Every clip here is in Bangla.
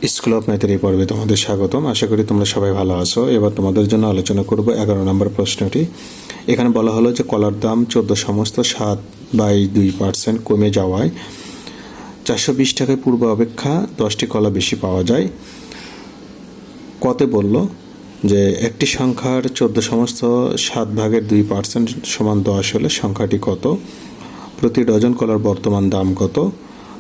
স্কুল অফ ম্যাথের এই পর্বে তোমাদের স্বাগতম। আশা করি তোমরা সবাই ভালো আছো। এবার তোমাদের জন্য আলোচনা করব 11 নম্বর প্রশ্নটি। এখানে বলা হলো যে কলার দাম 14 সমস্ত 7/2% কমে যাওয়ায় 420 টাকায় পূর্ব অপেক্ষা 10টি কলা বেশি পাওয়া যায়। কতে বলল যে একটি সংখ্যার 14 সমস্ত 7/2% সমান 10 হলে সংখ্যাটি কত, প্রতি ডজন কলার বর্তমান দাম কত,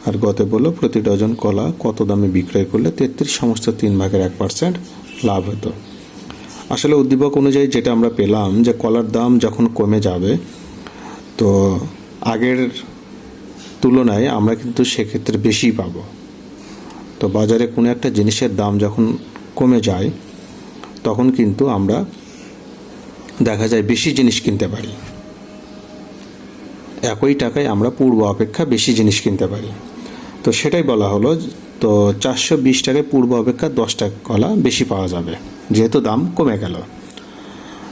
আর গতে বললো প্রতি ডজন কলা কত দামে বিক্রয় করলে 33 সমস্ত 3/1% লাভ হতো। আসলে উদ্দীপক অনুযায়ী যেটা আমরা পেলাম যে কলার দাম যখন কমে যাবে তো আগের তুলনায় আমরা কিন্তু সেক্ষেত্রে বেশি পাবো। তো বাজারে কোনো একটা জিনিসের দাম যখন কমে যায় তখন কিন্তু আমরা দেখা যায় বেশি জিনিস কিনতে পারি, একই টাকায় আমরা পূর্ব অপেক্ষা বেশি জিনিস কিনতে পারি। তো সেটাই বলা হলো, তো 420 টাকায় পূর্ব অপেক্ষা 10টা কলা বেশি পাওয়া যাবে যেহেতু দাম কমে গেল।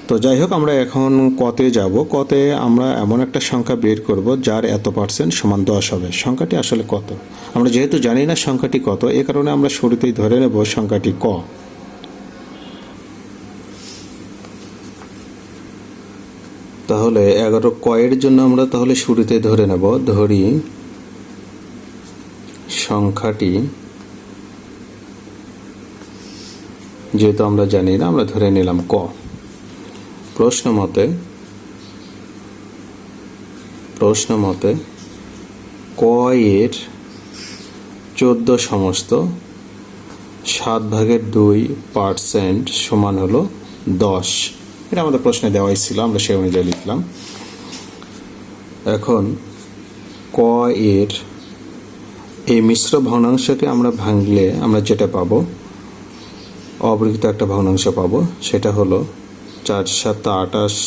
তো যাই হোক, আমরা এখন কতে যাব। কতে আমরা এমন একটা সংখ্যা বের করব যার এত পার্সেন্ট সমান 10 হবে। সংখ্যাটি আসলে কত আমরা যেহেতু জানি না সংখ্যাটি কত, এ কারণে আমরা শুরুতেই ধরে নেব সংখ্যাটি ক। তাহলে 11 কয়ের জন্য আমরা তাহলে শুরুতে ধরে নেব, ধরি সংখ্যাটি, যেহেতু আমরা জানি না আমরা ধরে নিলাম ক। প্রশ্ন মতে ক এর 14 সমস্ত 7/2% সমান হলো 10। এটা আমাদের প্রশ্নে দেওয়াই ছিল, আমরা সেই অনুযায়ী লিখলাম। এখন ক এর এই মিশ্র ভগ্নাংশকে আমরা ভাঙলে আমরা যেটা পাবো, অবৃক্ত একটা ভগ্নাংশ পাবো, সেটা হলো 4 7 28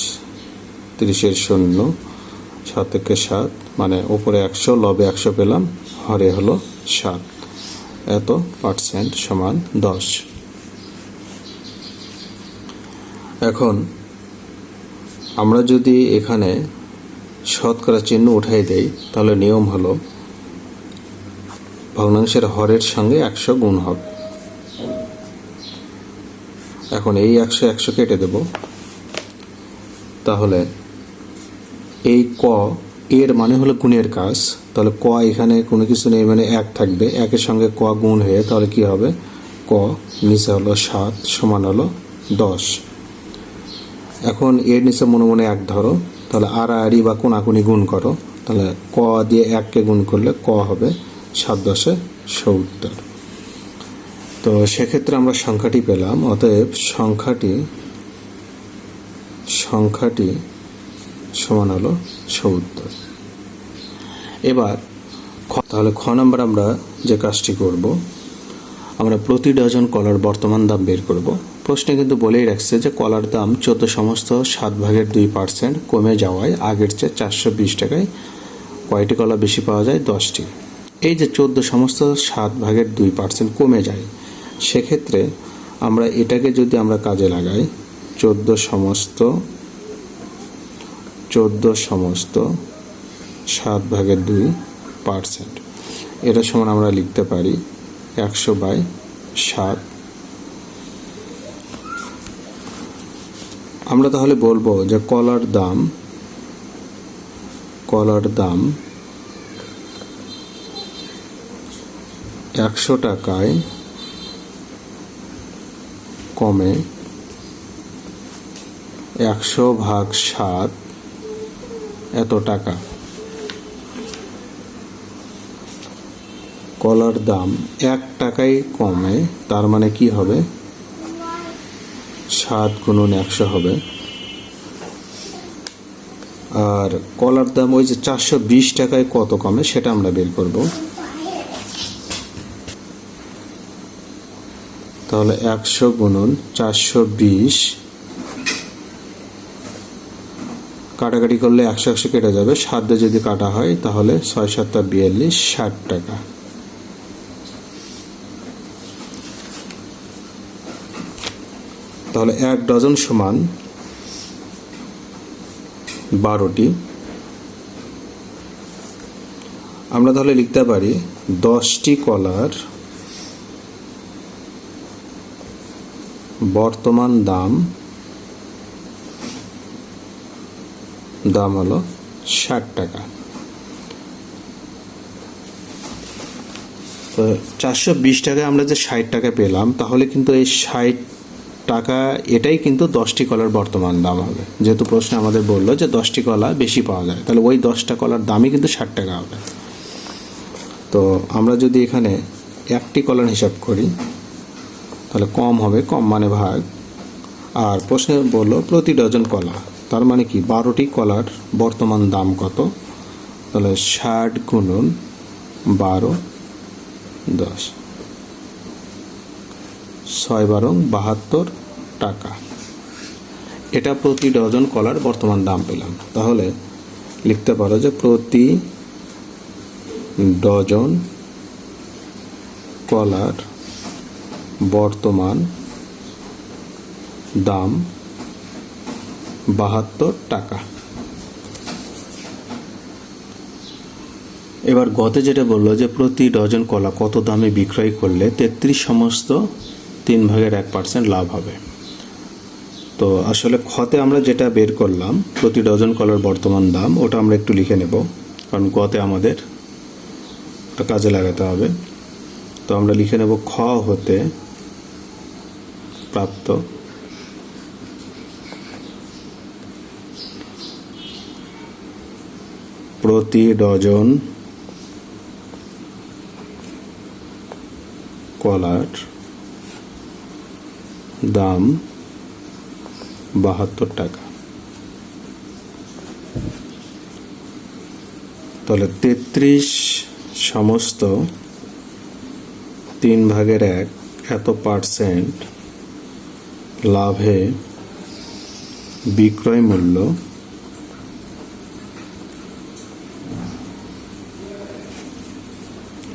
30 0 7 থেকে 7, মানে উপরে 100 লবে 100 পেলাম, হরে হলো 7, এত পার্সেন্ট সমান 10। এখন আমরা যদি এখানে শতকরা চিহ্ন উঠাই দেই তাহলে নিয়ম হলো ভগ্নাংশের হরের সঙ্গে 100 গুণ হবে। এখন এই 100 কেটে দেব, তাহলে এই ক এর মানে হলো গুণের কাজ, তাহলে ক এখানে কোনো কিছু নেই, মানে 1 থাকবে, 1-এর সঙ্গে ক গুণ হয়ে তাহলে কি হবে, ক নিচে হলো 7 সমান হলো 10। এখন এর নিচে মনে মনে 1 ধরো, তাহলে আড়াআড়ি বা কোনাকুনি গুণ করো, তাহলে ক দিয়ে 1কে গুণ করলে ক হবে 7 10 70। তো সেক্ষেত্রে আমরা সংখ্যাটি পেলাম, অতএব সংখ্যাটি সমান হলো 70। এবার তাহলে খ নাম্বার আমরা যে কাজটি করব, আমরা প্রতি ডজন কলার বর্তমান দাম বের করব। প্রশ্নে কিন্তু বলেই রাখছে যে কলার দাম 14 সমস্ত 7/2% কমে যাওয়ায় আগের চেয়ে 420 টাকায় কয়টি কলা বেশি পাওয়া যায়, 10টি। এই যে 14 সমস্ত 7/2% কমে যায়, সেক্ষেত্রে আমরা এটাকে যদি আমরা কাজে লাগাই, 14 সমস্ত 7/2%, এটা সমান আমরা লিখতে পারি 100/7। আমরা তাহলে বলবো যে কলার দাম 100 টাকায় কমে 100/7 এত টাকা। কলার দাম 1 টাকায় কমে, তার মানে কি হবে, 7 × 100 হবে। আর কলার দাম ওই যে 420 টাকায় কত কমে সেটা আমরা বের করব। তাহলে 100 × 420, কাটাকাটি করলে 100 কেটে যাবে, 7 দিয়ে যদি কাটা হয় তাহলে 6 7 42, 60 টাকা। তাহলে 1 ডজন সমান 12টি। আমরা তাহলে লিখতে পারি 10টি কলার বর্তমান দাম হলো 60 টাকা। তো 420 টাকায় আমরা যে 60 টাকা পেলাম, তাহলে কিন্তু এই 60 টাকা এটাই কিন্তু 10টি কলার বর্তমান দাম হবে। যেহেতু প্রশ্নে আমাদের বললো যে 10টি কলা বেশি পাওয়া যায়, তাহলে ওই 10টা কলার দামই কিন্তু 60 টাকা হবে। তো আমরা যদি এখানে একটি কলার হিসাব করি তাহলে কম হবে, কম মানে ভাগ। আর প্রশ্নে বললো প্রতি ডজন কলা, তার মানে কি 12টি কলার বর্তমান দাম কত? তাহলে 60 গুণন 12 10, 6 12 72 টাকা। এটা প্রতি ডজন কলার বর্তমান দাম পেলাম। তাহলে লিখতে পারো যে প্রতি ডজন কলার বর্তমান দাম 72 টাকা। এবার গতে যেটা বললো যে প্রতি ডজন কলা কত দামে বিক্রয় করলে 33 সমস্ত 3/1% লাভ হবে। তো আসলে খতে আমরা যেটা বের করলাম প্রতি ডজন কলার বর্তমান দাম, ওটা আমরা একটু লিখে নেব, কারণ গতে আমাদের কাজে লাগাতে হবে। তো আমরা লিখে নেব খ হতে প্রাপ্ত প্রতি ডজন কলার দাম 72 টাকা। তাহলে 33 সমস্ত 3/1 এত পার্সেন্ট লাভে বিক্রয় মূল্য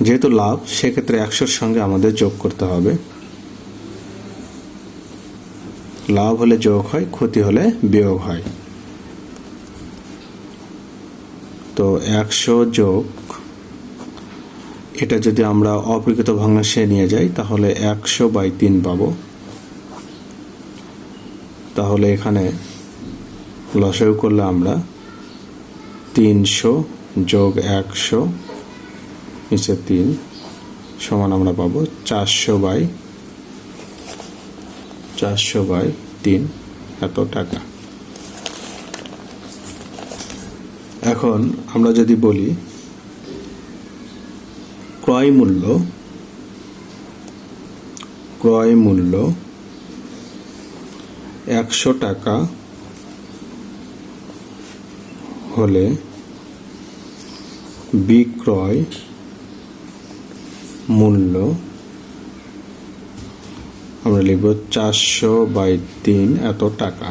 যেহেতু লাভ, সেক্ষেত্রে 100-র সঙ্গে আমাদের যোগ করতে হবে। লাভ হলে যোগ হয়, ক্ষতি হলে বিয়োগ হয়। তো 100 যোগ, এটা যদি আমরা অপ্রকৃত ভগ্নাংশে নিয়ে যাই তাহলে 100/3 পাবো। তাহলে এখানে লসাগু করলে আমরা 300 যোগ 100 নিচে 3 সমান আমরা পাবো 400/3 এত টাকা। এখন আমরা যদি বলি ক্রয় মূল্য 100 টাকা হলে বিক্রয় মূল্য আমরা লিখব 400/3 এত টাকা।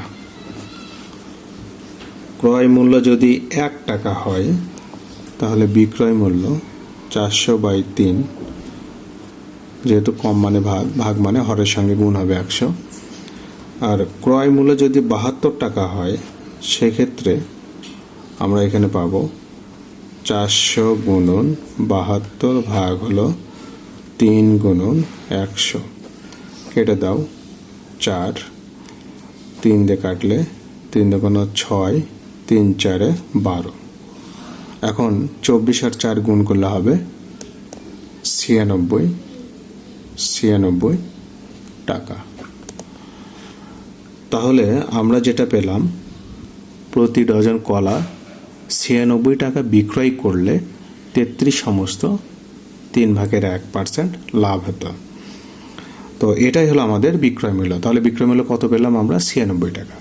ক্রয় মূল্য যদি 1 টাকা হয় তাহলে বিক্রয় মূল্য 400/3, যেহেতু কম মানে ভাগ মানে হরের সঙ্গে গুণ হবে 100। আর ক্রয় মূল্য যদি 72 টাকা হয় সেক্ষেত্রে আমরা এখানে পাবো 400 গুণন 72 ভাগ হলো 3 গুণন 100, কেটে দাও 4, 3 দিয়ে কাটলে 3 দুগুণ 6, 3 4 12। এখন 24 আর 4 গুণ করলে হবে 96 টাকা। তাহলে আমরা যেটা পেলাম প্রতি ডজন কলা 96 টাকা বিক্রয় করলে 33 সমস্ত 3/1% লাভ হতো। তো এটাই হলো আমাদের বিক্রয় মূল্য। তাহলে বিক্রয় মূল্য কত পেলাম আমরা? 96 টাকা।